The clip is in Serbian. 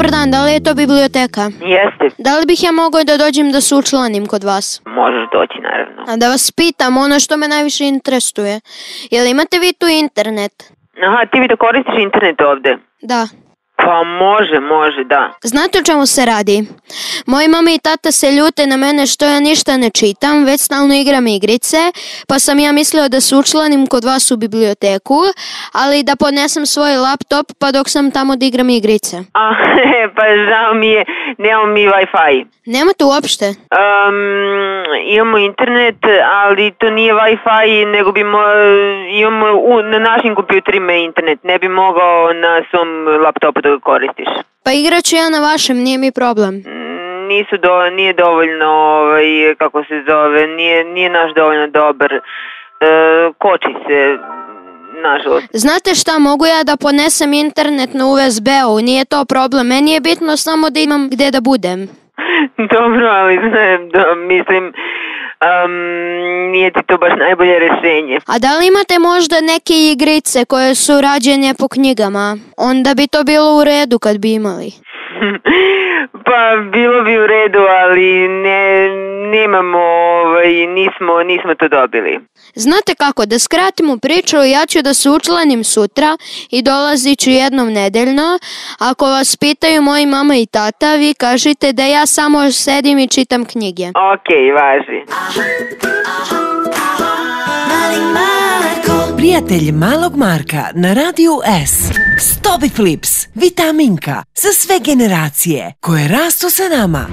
Dobar dan, da li je to biblioteka? Jeste. Da li bih ja mogao da dođem da se učlanim kod vas? Možeš doći, naravno. A da vas pitam ono što me najviše interesuje. Jel imate vi tu internet? Aha, ti da koristiš internet ovde? Da. Pa može, da. Znate o čemu se radi? Moji mama i tata se ljute na mene što ja ništa ne čitam, već stalno igram igrice, pa sam ja mislio da se učlanim kod vas u biblioteku, ali da podnesem svoj laptop pa dok sam tamo da igram igrice. Pa žao mi je, nemamo mi Wi-Fi. Nemate uopšte? Imamo internet, ali to nije Wi-Fi, nego imamo na našim kompjuterima internet. Ne bi mogao na svom laptopu da ga koristiš. Pa igrat ću ja na vašem, nije mi problem. Nije dovoljno, kako se zove, nije naš dovoljno dobar. Koči se, nažalost. Znate šta, mogu ja da ponesem internet na USB-u, nije to problem. Meni je bitno samo da imam gde da budem. Dobro, ali mislim, nije ti to baš najbolje rešenje. A da li imate možda neke igrice koje su rađene po knjigama? Onda bi to bilo u redu kad bi imali. Pa bilo bi u redu, ali nemamo, nismo to dobili. Znate kako, da skratimo priču, ja ću da se učlanim sutra i dolazit ću jednom nedeljno. Ako vas pitaju moji mama i tata, vi kažite da ja samo sedim i čitam knjige. Okej, važi. Prijatelj malog Marka na Radiju S. Stop Flips, vitaminka za sve generacije koje rastu sa nama.